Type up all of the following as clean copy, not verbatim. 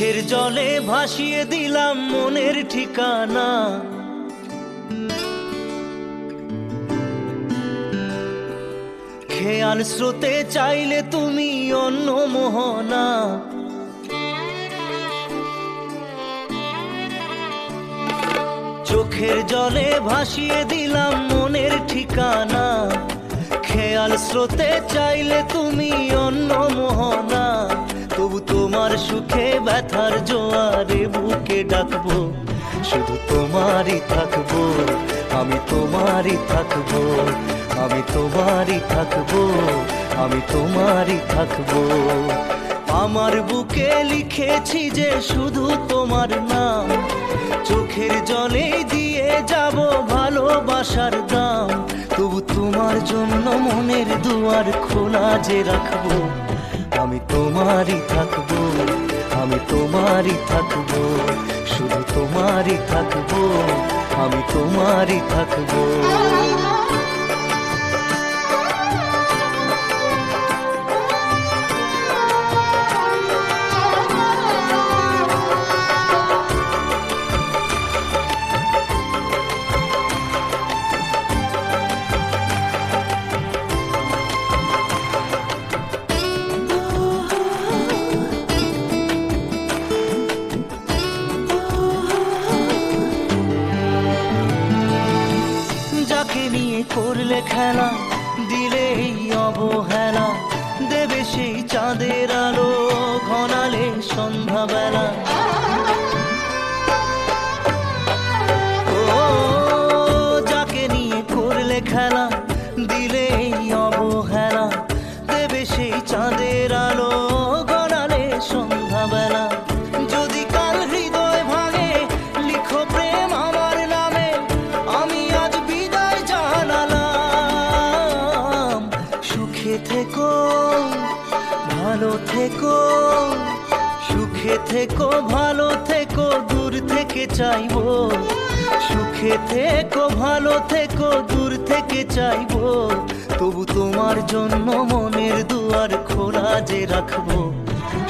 চোখের জলে ভাসিয়ে দিলাম মনের ঠিকানা। খেয়াল স্রোতে চাইলে তুমি অন্য মোহনা। চোখের জলে ভাসিয়ে দিলাম মনের ঠিকানা। খেয়াল স্রোতে চাইলে তুমি অন্য মোহনা। তবু তোমার সুখে ব্যথার জোয়ারে বুকে ডাকবো, শুধু তোমারই থাকবো, আমি তোমারই থাকবো, আমি তোমারই থাকবো, আমি তোমারই থাকবো। আমার বুকে লিখেছি যে শুধু তোমার নাম, চোখের জলে দিয়ে যাব ভালোবাসার দাম। তবু তোমার জন্য মনের দুয়ার খোলা যে রাখবো, আমি তোমারই থাকবো, আমি তোমারই থাকবো, শুধু তোমারই থাকবো, আমি তোমারই থাকবো। করলে খেলা দিলে এই অবহেলা, দেবে সেই চাঁদের আলো ঘনালে সন্ধ্যাবেলা। ও যাকে নিয়ে করলে খেলা দিলে এই অবহেলা, দেবে সেই চাঁদের আলো ঘনালে সন্ধ্যাবেলা। যদি কাল হৃদয় ভাঙে লিখো প্রেম আমার নামে, আমি আজ বিদায় জানালাম। সুখে থেকো ভালো থেকো, সুখে থেকো ভালো থেকো, দূর থেকে চাইবো। সুখে থেকো ভালো থেকো, দূর থেকে চাইবো। তবু তোমার জন্য মনের দুয়ার খোলা যে রাখবো,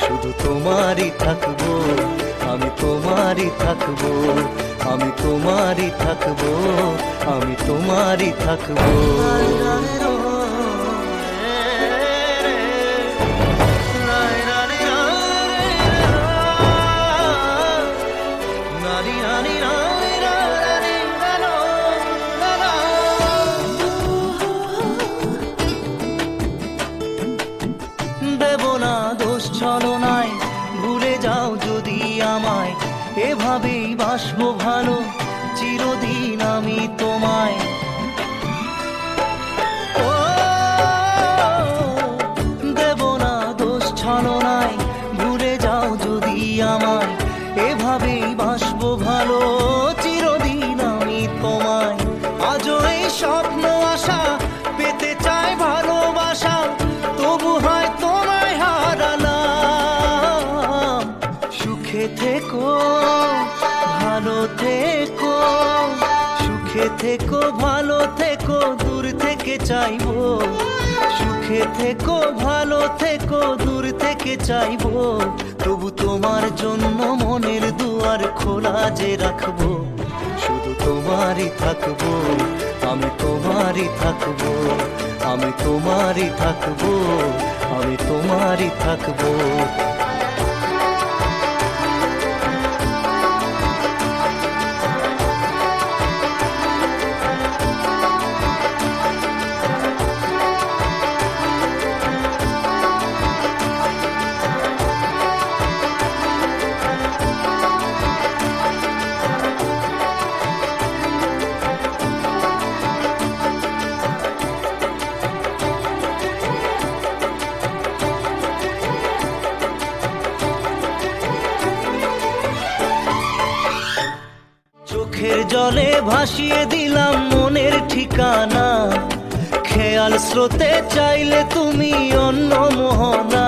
শুধু তোমারই থাকবো, আমি তোমারই থাকবো, আমি তোমারই থাকবো, আমি তোমারই থাকবো। দেব না দোষ ছলনায়, ভুলে যাও যদি আমায়। এভাবেই বাসবো ভালো চিরদিন আমি তোমায়। ও দেব না দোষ ছলনায়, ভুলে যাও যদি আমায়। এভাবেই বাসবো ভালো চিরদিন আমি তোমায়। আজও এই স্বপ্ন আশা পেতে চাই ভালোবাসা, তবু হয় তোমায় হারালাম। সুখে থেকো ভালো থেকো, সুখে থেকো ভালো থেকো, দূর থেকে চাইবো। সুখে থেকো ভালো থেকো, দূর থেকে চাইবো। তবু তোমার জন্য মনের দুয়ার খোলা যে রাখবো, শুধু তোমারই থাকবো, আমি তোমারই থাকবো, আমি তোমারই থাকবো, আমি তোমারই থাকবো। চোখের জলে ভাসিয়ে দিলাম মনের ঠিকানা। খেয়াল স্রোতে চাইলে তুমি অন্য মোহনা।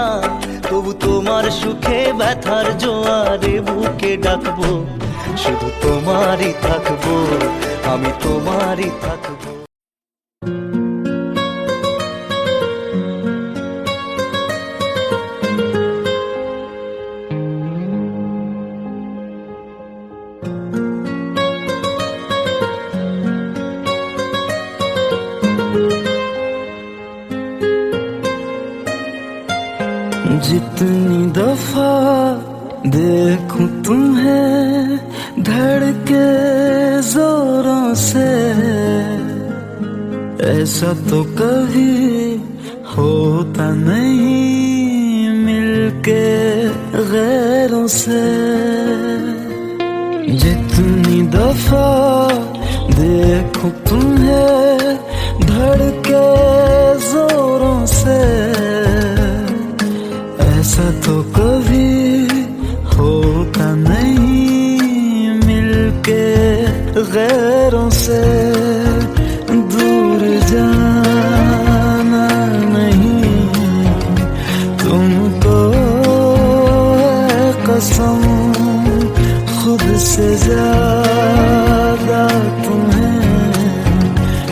তবু তোমার সুখে ব্যথার জোয়ারে বুকে ডাকবো, শুধু তোমারই থাকবো, আমি তোমারই থাকবো। ऐसा तो कभी होता नहीं मिलके गैरों से। जितनी दफा देखूं तुम्हें धड़के जोरों से, ऐसा तो कभी होता नहीं मिलके गैरों से। दूर जाना नहीं तुमको है कसम, खुद से ज्यादा तुम्हें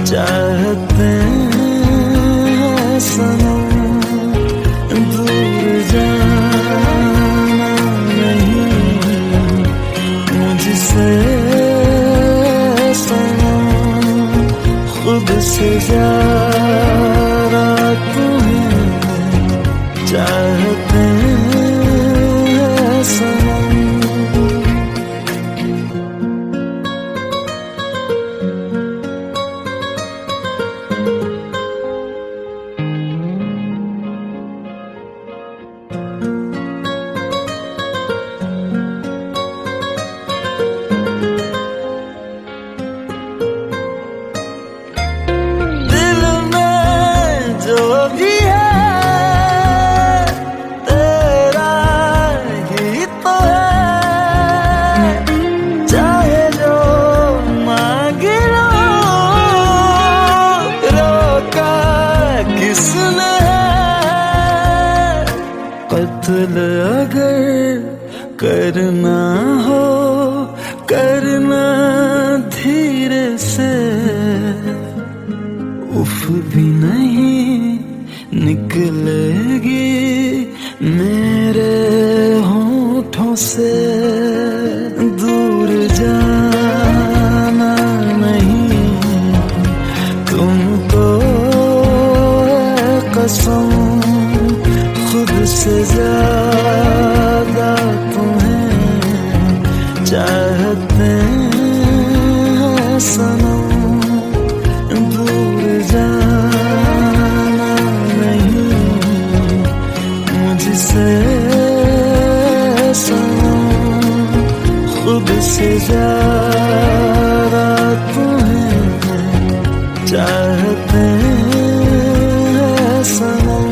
चाहते हैं सनम। दूर जाना नहीं मुझसे सनम, खुद से ज्यादा तुम्हें चाहते हैं सनम। कत्ल अगर करना हो करना धीरे से, उफ भी नहीं निकलेगी मेरे होठों से। दूर जाना नहीं तुमको है कसम, खुद से ज्यादा तुम्हें चाहते हैं सनम। दूर जाना नहीं मुझसे सनम, खुद से ज्यादा तुम्हें चाहते हैं सनम।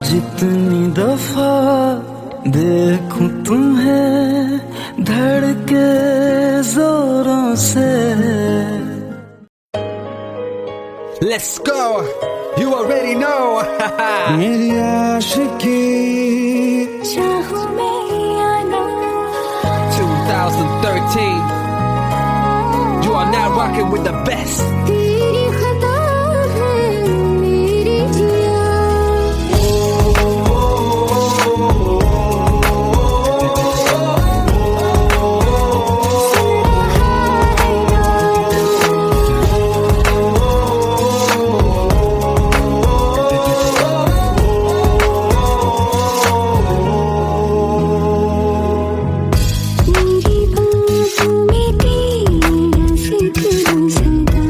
जितनी दफा देखूं तुम्हें धड़के जोरों से। Let's go, you already know. मेरी आशिकी चाहूं मैं या ना, 2013. You are now rocking with the best. तेरी खता है मेरी जिया। मेरी बाहों में तेरा जिक्र सदा,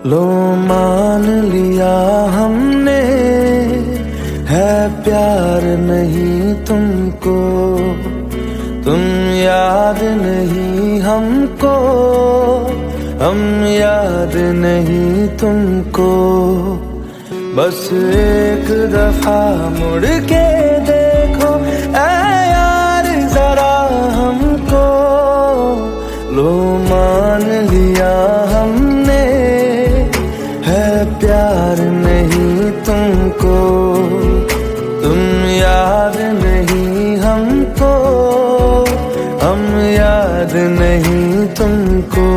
लो मान लिया हमने, है प्यार नहीं तुमको, तुम याद नहीं हमको, हम याद नहीं तुमको। बस एक दफा मुड़ के देखो ऐ यार जरा हमको, लो मान लिया हमने, है प्यार नहीं तुमको, तुम याद नहीं हमको, हम याद नहीं तुमको।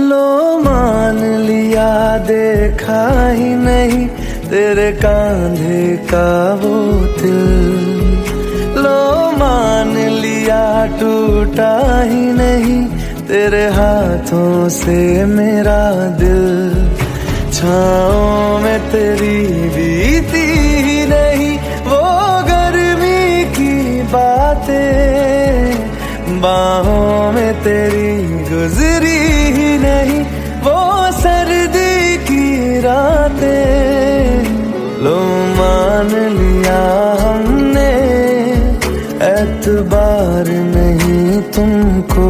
लो मान लिया देखा ही नहीं तेरे कांधे का वो दिल, लो मान लिया टूटा ही नहीं तेरे हाथों से मेरा दिल। छाँव में तेरी बीती ही नहीं वो गर्मी की बातें, बाहों में तेरी गुजरी ही नहीं वो सर्दी की रातें। लो मान लिया हमने, एतबार नहीं तुमको,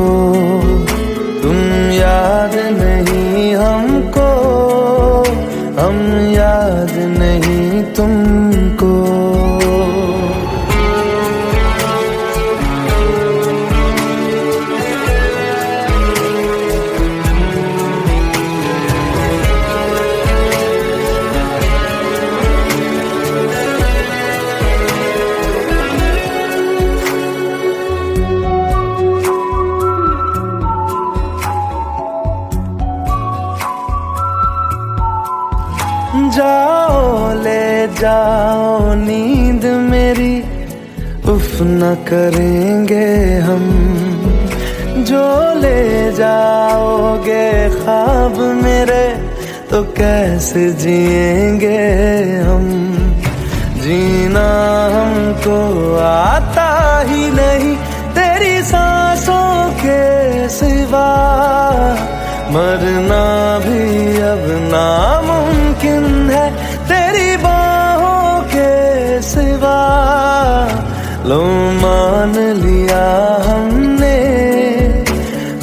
तुम याद नहीं हमको, हम याद नहीं तुमको। जाओ ले जाओ नींद मेरी, उफ न करेंगे हम, जो ले जाओगे ख्वाब मेरे तो कैसे जिएंगे हम। जीना हमको आता ही नहीं तेरी सांसों के सिवा, मरना भी अब नामुमकिन है तेरी बाहों के सिवा। लो मान लिया हमने,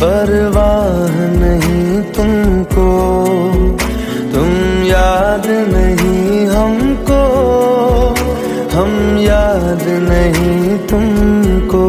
परवाह नहीं तुमको, तुम याद नहीं हमको, हम याद नहीं तुमको।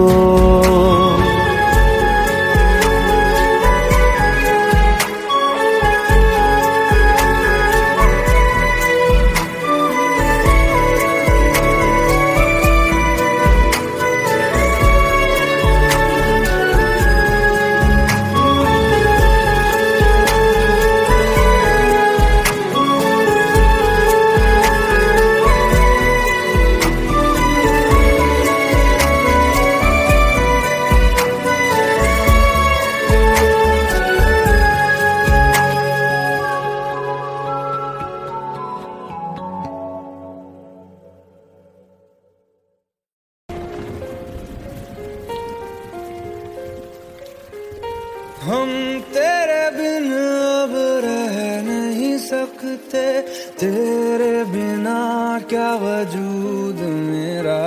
हम तेरे बिन अब रह नहीं सकते, तेरे बिना क्या वजूद मेरा।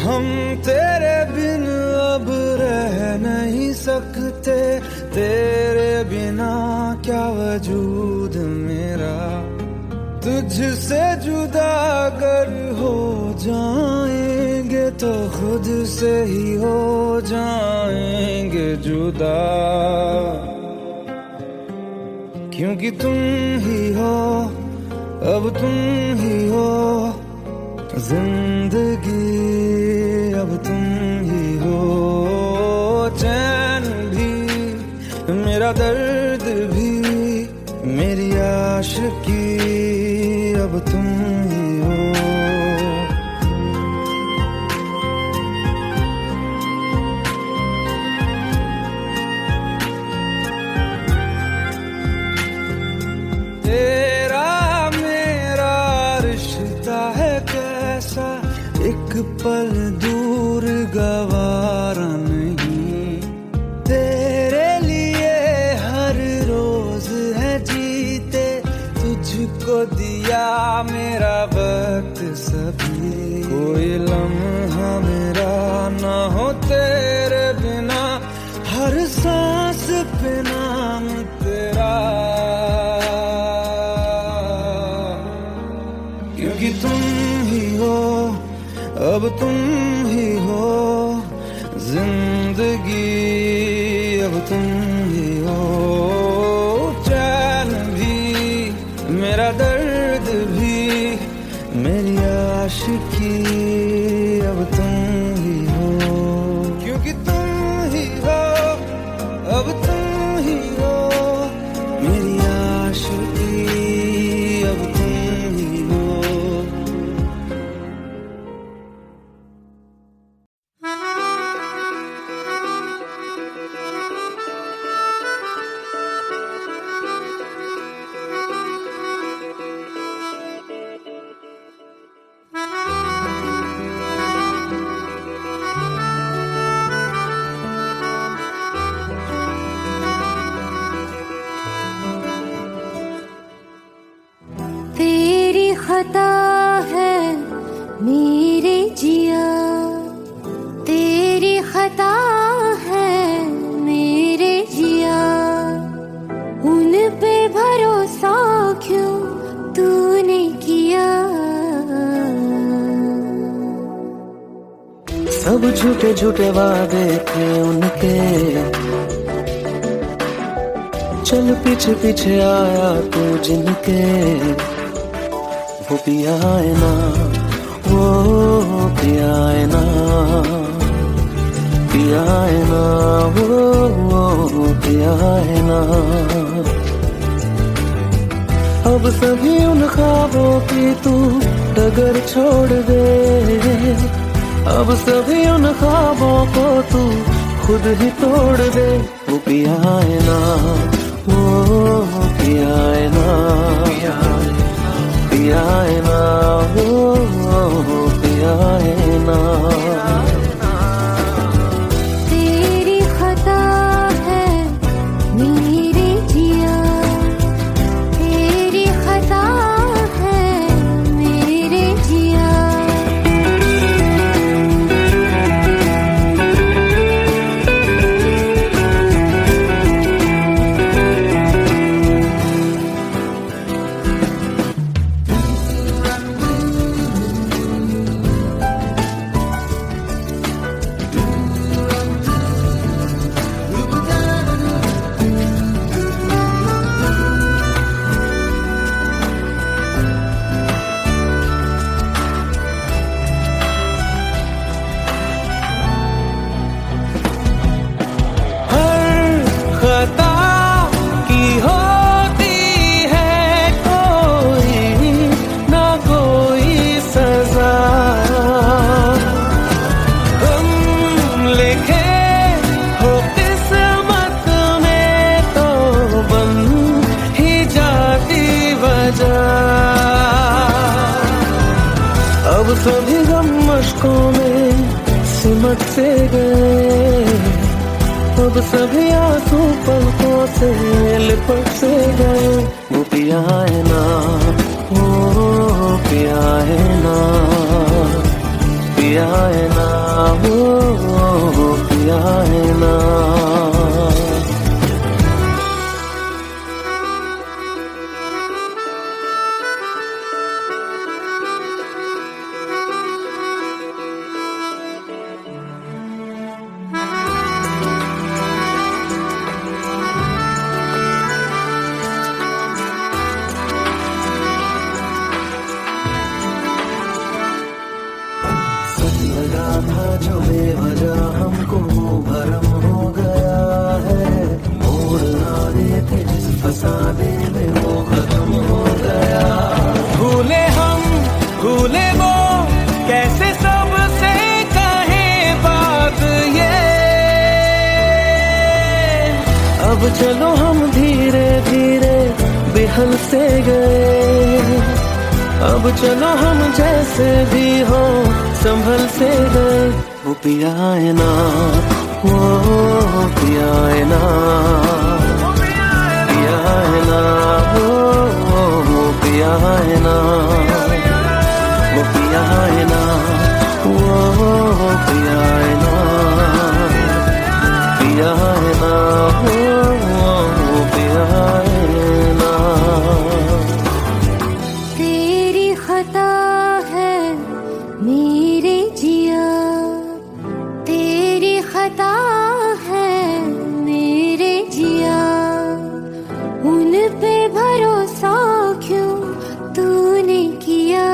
हम तेरे बिन अब रह नहीं सकते, तेरे बिना क्या वजूद मेरा। तुझसे जुदा अगर हो जाएंगे तो खुद से ही हो जाएंगे जुदा। क्योंकि तुम ही हो, अब तुम ही हो जिंदगी, अब तुम ही हो चैन भी, मेरा दर्द भी, मेरी आशिकी, अब तुम ही हो। तेरा मेरा रिश्ता है कैसा, एक पल दूर गवारा नहीं, तेरे लिए हर रोज है जीते, तुझको दिया मेरा वक्त सभी, कोई लम्हा मेरा ना हो तेरे बिना, हर सांस पे नाम तेरा, क्योंकि तुम ही हो, अब तुम ही हो जिंदगी, अब तुम ही हो चैन भी, मेरा दर्द भी, मेरी आशिकी, अब तुम ही हो, क्योंकि तुम ही हो, अब तुम ही हो मेरी आशिकी, अब तुम ही हो। तेरी खता है मेरे जिया, तेरी खता है मेरे जिया, उन पे भरोसा क्यों तूने किया। सब झूठे झूठे वादे थे उनके, चल पीछे पीछे आया तू जिनके, वो पिया है ना, वो पिया है ना, पिया है ना, वो पिया है ना। अब सभी उन ख्वाबों की तू डगर छोड़ दे, अब सभी उन ख्वाबों को तू खुद ही तोड़ दे, वो पिया है ना, वो पिया है ना, पिया है ना, वो पिया है ना। तेरी खता है मेरे जिया, तेरी खता है मेरे जिया। खता की होती है कोई ना कोई सजा, हम लिखे हो किस्मत में तो बन ही जाती वजह। अब सभी गम मशकों में सिमट से गए, अब सभी आंसू पलकों से लिपट से गए, वो पिया है ना, वो पिया है ना, पिया है ना, वो पिया है ना। चलो हम धीरे धीरे बेहल से गए, अब चलो हम जैसे भी हो संभल से गए। वो पिया है ना, वो पिया है ना, पिया है ना, वो पिया है ना, वो पिया है ना, वो पिया है ना, पिया है ना, वो पिया है ना। तेरी खता है मेरे जिया, तेरी खता है मेरे जिया, उन पे भरोसा क्यों तूने किया।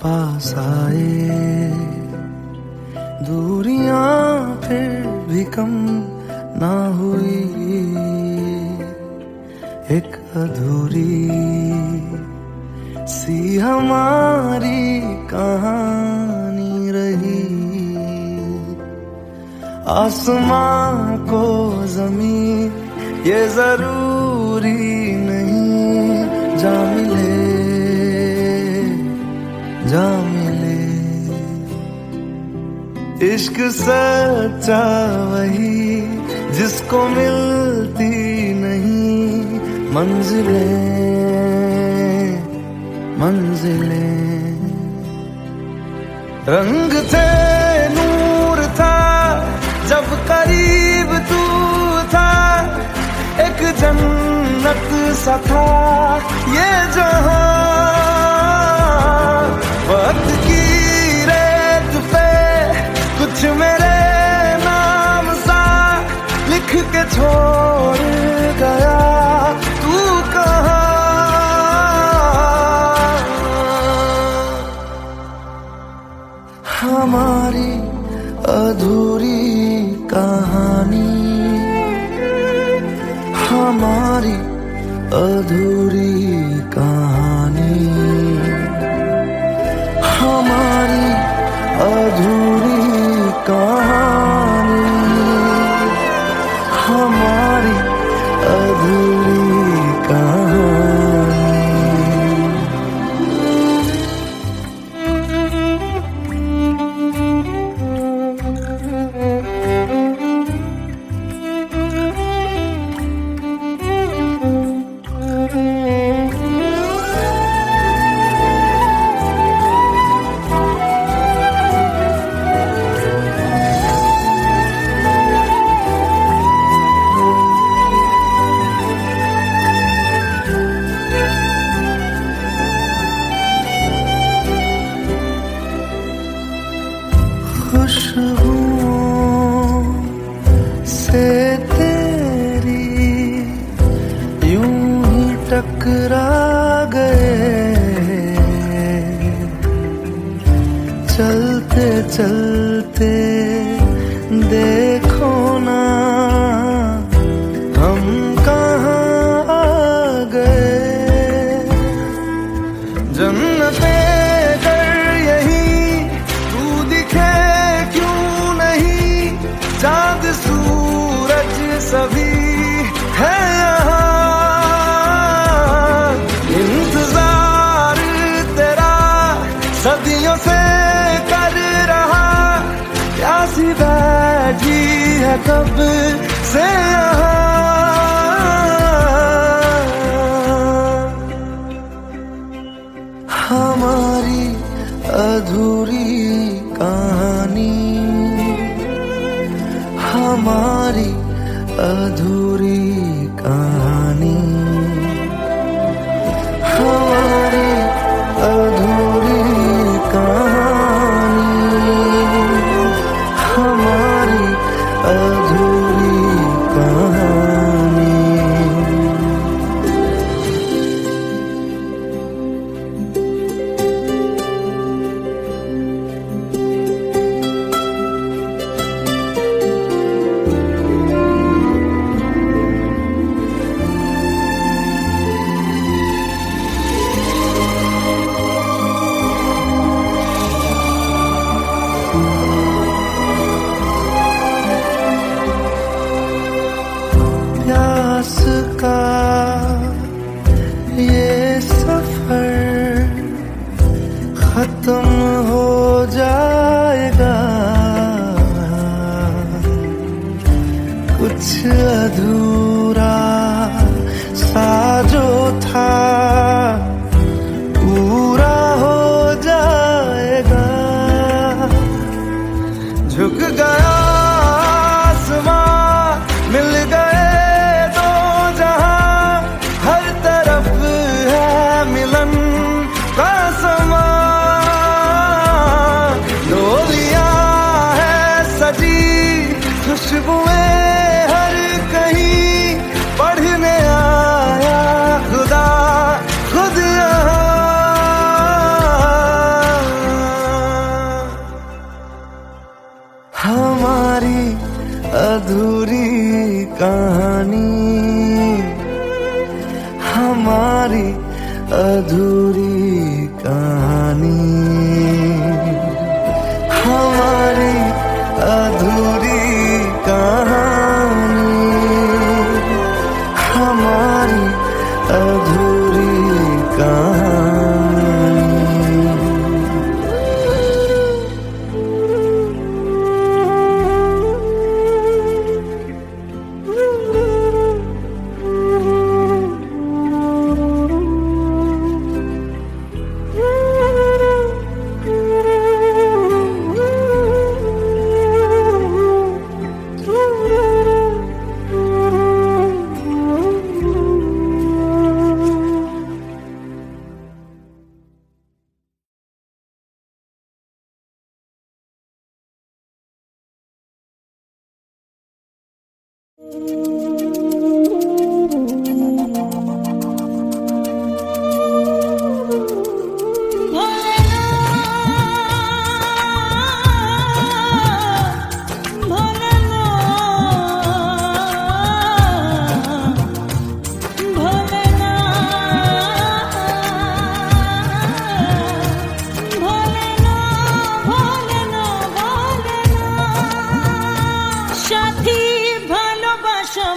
पास आए दूरियां फिर भी कम ना हुई, एक अधूरी सी हमारी कहानी रही। आसमां को ज़मीन ये जरूरी नहीं, जा मिले जा मिले। इश्क सच्चा वही जिसको मिलती नहीं मंजिलें मंजिलें। रंग थे नूर था जब करीब तू था, एक जन्नत सा था ये जहां। वक्त की रेत पे कुछ मेरे नाम सा लिख के छोड़ गया, तू कहाँ। हमारी अधूरी कहानी, हमारी अधूरी कहानी, हमारी अधूरी कहानी, हमारी अधूरी कहानी। खुशबुओं से तेरी यूं ही टकरा गए, चलते चलते देखो ना हम कहाँ आ गए। जन्नते चाँद सूरज सभी है यहाँ, इंतजार तेरा सदियों से कर रहा, प्यासी बैठी है कब से यहाँ। हमारी अधूरी कहानी, हमारी अधूरी कहानी, हमारी अधूरी कहानी, हमारी अधूरी कहानी। प्यास का ये सफर खत्म हो जाएगा, कुछ अधूरा सा जो था पूरा हो जाएगा। झुक गया आसमां, मिल गए दो जहां, हर तरफ है मिलन का समा। डोलियां है सजी, खुशबुएं हर कहीं, पढ़ने आया खुदा खुद यहाँ। हमारी अधूरी कहानी, हमारी अधूरी कहानी, हमारी अधूरी कहानी, हमारी अधूरी कहानी। সাথী ভালোবাসা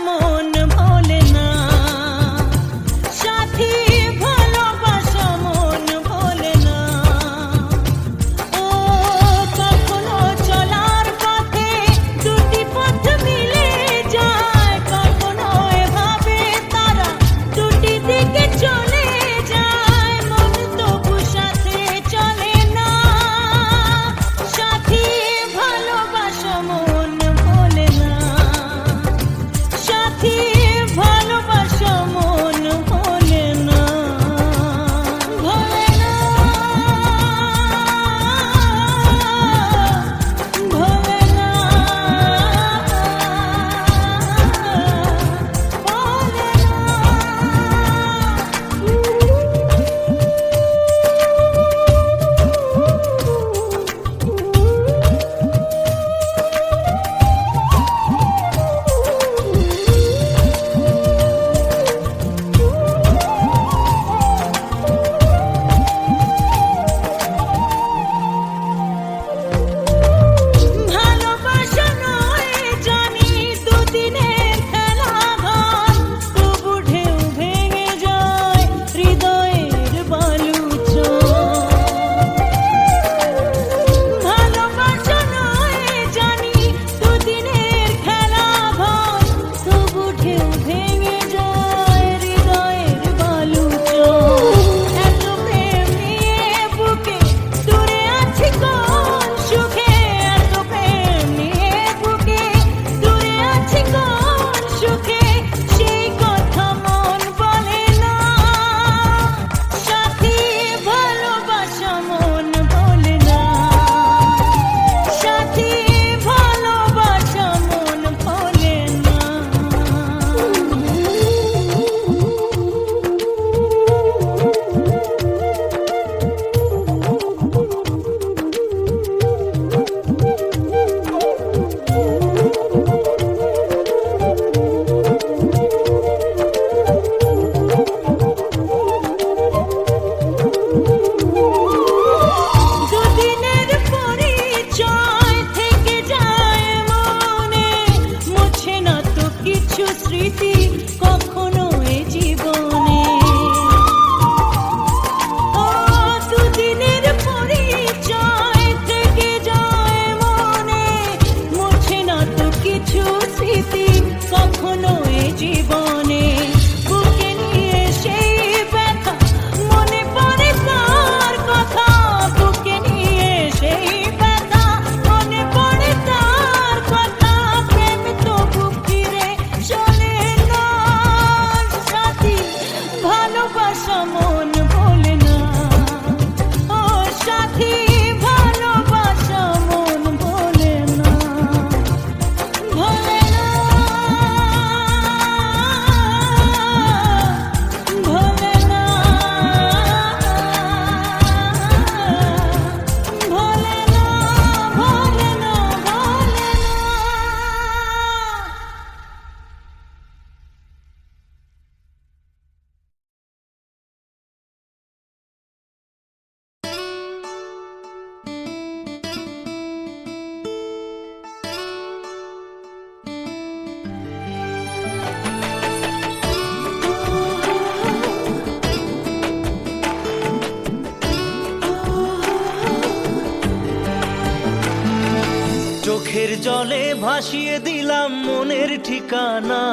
চোখের জলে ভাসিয়ে দিলাম মনের ঠিকানা,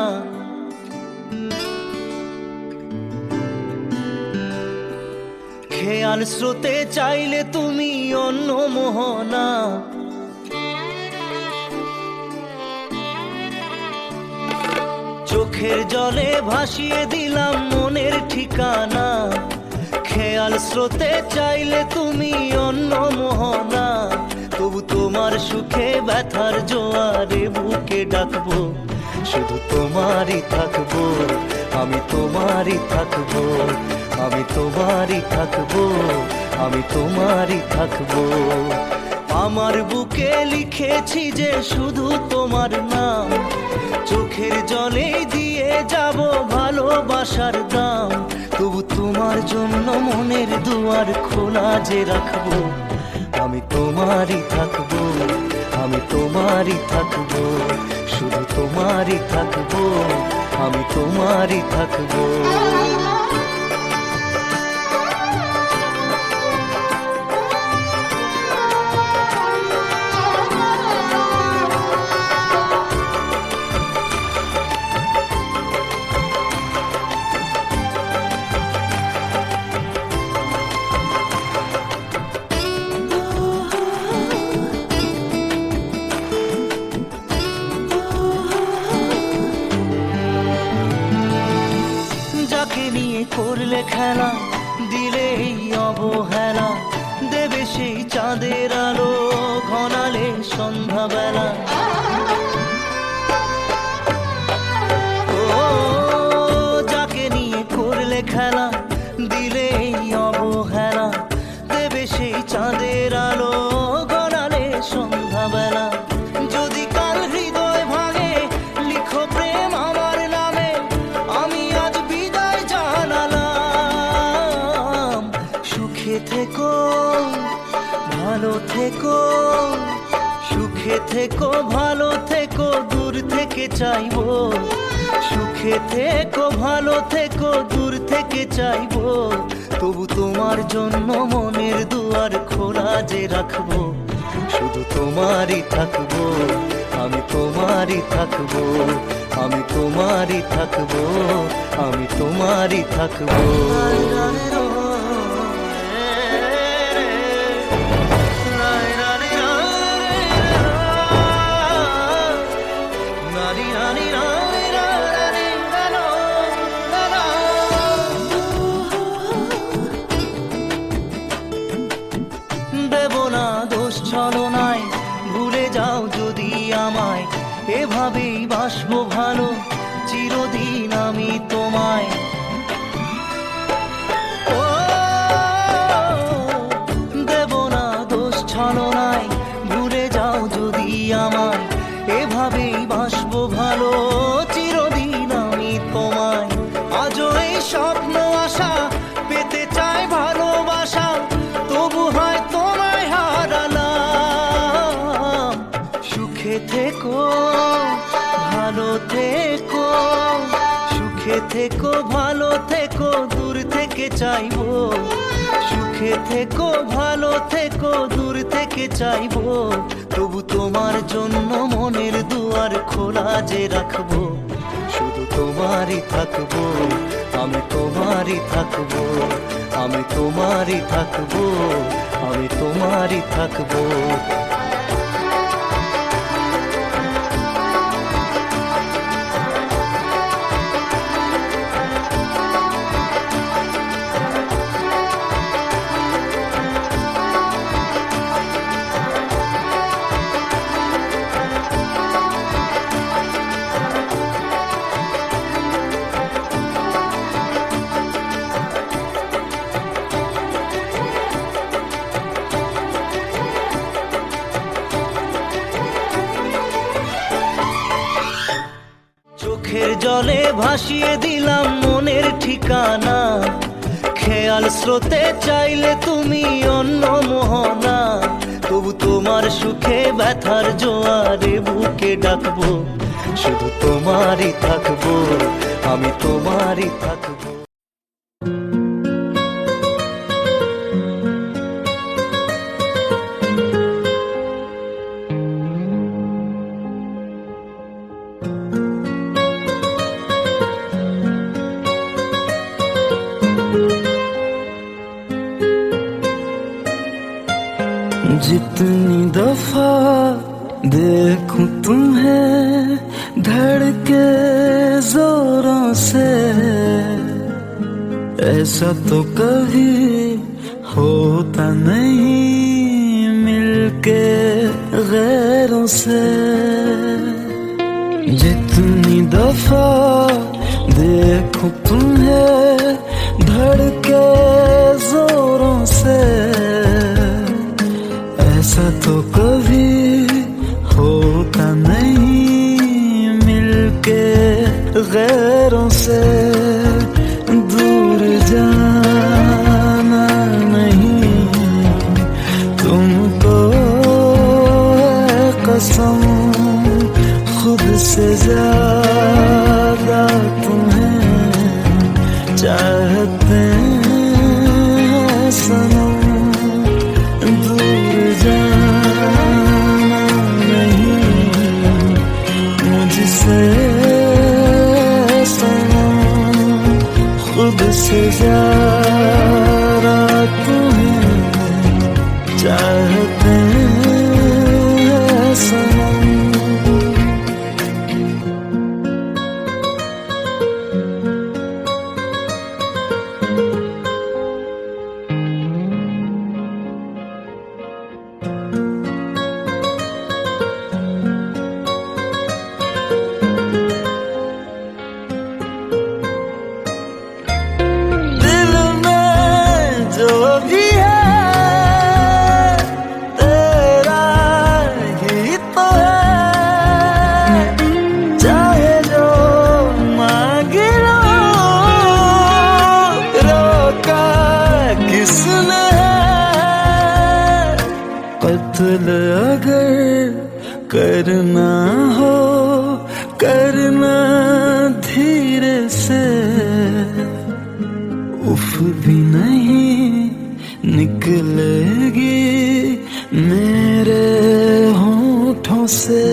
খেয়াল স্রোতে চাইলে তুমি অন্য মোহনা। চোখের জলে ভাসিয়ে দিলাম মনের ঠিকানা, খেয়াল স্রোতে চাইলে তুমি অন্য মোহনা। তবু তোমার সুখে ব্যথার জোয়ারে বুকে ডাকবো, শুধু তোমারই থাকবো, আমি তোমারই থাকবো, আমি তোমারই থাকবো, আমি তোমারই থাকবো। আমার বুকে লিখেছি যে শুধু তোমার নাম, চোখের জলে দিয়ে যাব ভালোবাসার দাম। তবু তোমার জন্য মনের দুয়ার খোলা যে রাখবো, আমি তোমারই থাকবো, আমি তোমারই থাকবো, শুধু তোমারই থাকবো, আমি তোমারই থাকবো। নিয়ে করলে খেলা, দিলে এই অবহেলা, দেবে সেই চাঁদের আলো ঘনালে সন্ধ্যাবেলা। ও যাকে নিয়ে করলে খেলা, দিলে এই অবহেলা, দেবে সেই চাঁদের আলো ঘনালে সন্ধ্যাবেলা। যদি কাল হৃদয় ভাঙে লিখো প্রেম আমার নামে, আমি আজ বিদায় জানালাম। সুখে থেকো ভালো থেকো, সুখে থেকো ভালো থেকো, দূর থেকে চাইবো। সুখে থেকো ভালো থেকো, দূর থেকে চাইবো। তবু তোমার জন্য মনের দুয়ার খোলা যে রাখবো, শুধু তোমারই থাকবো, আমি তোমারই থাকবো, আমি তোমারই থাকবো, আমি তোমারই থাকবো। দেব না দোষ ছলনায়, ভুলে যাও যদি আমায়, এভাবেই বাসবো ভালো চিরদিন আমি তোমায়। ও দেব না দোষ ছলনায়, ভুলে যাও যদি আমায়, এভাবেই বাসবো ভালো চিরদিন আমি তোমায়। আজও এই স্বপ্ন আশা পেতে চাই ভালোবাসা, তবু হয় তোমায় হারালাম। সুখে থেকো ভালো থেকো, সুখে থেকো ভালো থেকো, দূর থেকে চাইবো। সুখে থেকো ভালো থেকো, দূর থেকে চাইবো। তবু তোমার জন্য মনের দুয়ার খোলা যে রাখবো, শুধু তোমারই থাকবো, আমি তোমারই থাকবো, আমি তোমারই থাকবো, আমি তোমারই থাকবো। চোখের জলে ভাসিয়ে দিলাম মনের ঠিকানা, খেয়াল স্রোতে চাইলে তুমি অন্য মোহনা। তবু তোমার সুখে ব্যথার জোয়ারে বুকে ডাকবো, শুধু তোমারই থাকবো, আমি তোমারই থাকবো। जितनी दफा देखूं तुम्हें धड़के जोरों से, ऐसा तो कभी होता नहीं मिलके गैरों से। जितनी दफा देखूं तुम्हें धड़के जोरों से, ऐसा तो कभी होता नहीं मिलके गैरों से। दूर जाना नहीं तुमको है कसम, खुद से ज्यादा तुम्हें चाहते हैं सनम। दूर जाना नहीं मुझसे सनम, खुद से ज्यादा तुम्हें चाहते हैं सनम। कत्ल अगर करना हो करना धीरे से, उफ भी नहीं निकलेगी मेरे होठों से।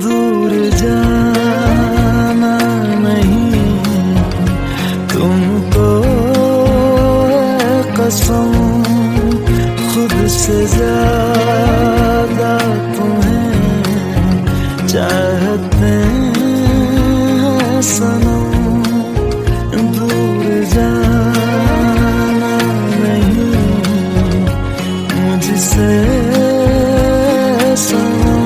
दूर जाना नहीं तुमको है कसम, खुद से ज्यादा तुम्हें चाहते हैं सनम। दूर जाना नहीं मुझसे सनम,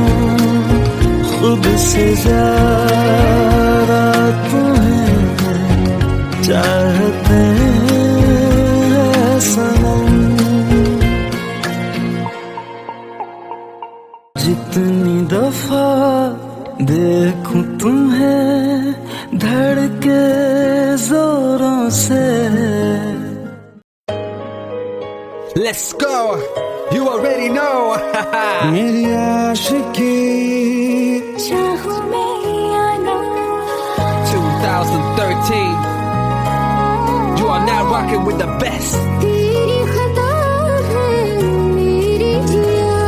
खुद से ज्यादा तुम्हें चाहते हैं सनम। जितनी दफा देखूं तुम्हें धड़के जोरों से। Let's go, you already know. मेरी आशिकी चाहूं मैं या ना, 2013. You are now rocking with the best. तेरी खता है मेरी जिया।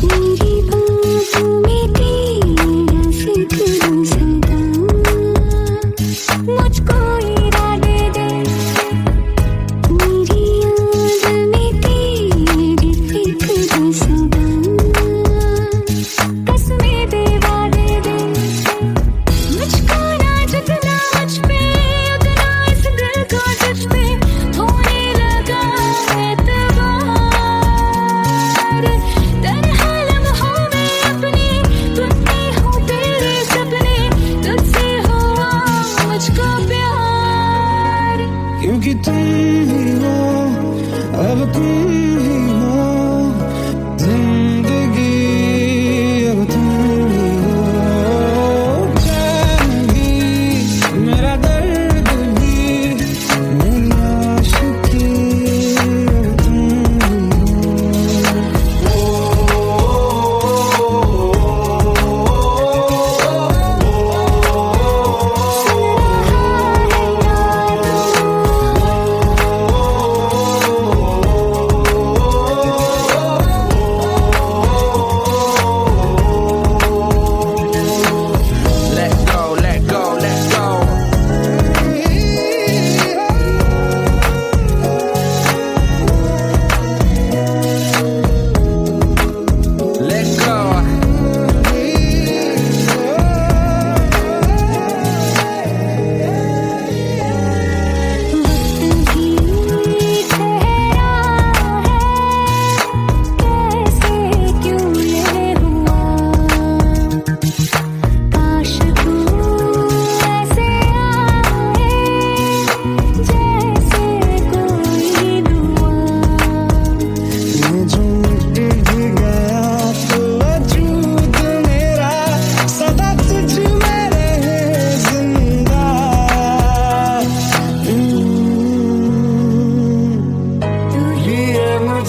मेरी बाहों में तेरा फिक्र सदा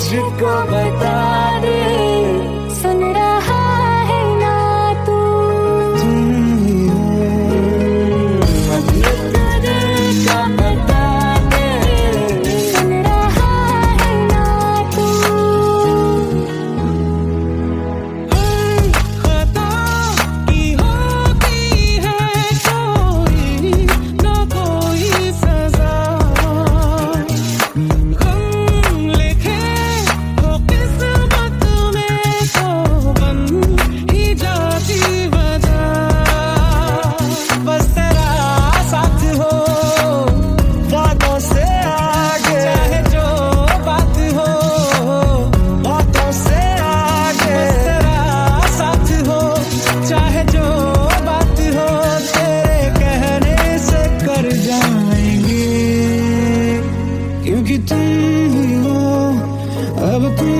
मुझको बता दे, सुन रहा है ना तू? तुम ही हो, अपने दिल का बता दे, सुन रहा है ना तू? खता की होती है कोई ना कोई सजा, गम लिखे हो किस्मत में तो बन ही जाती वजह। बस तेरा साथ हो बातों से आगे, चाहे जो बात हो बातों से आगे। बस तेरा साथ हो चाहे जो बात हो, तेरे कहने से कर जाएंगे, क्योंकि तुम ही हो अब तुम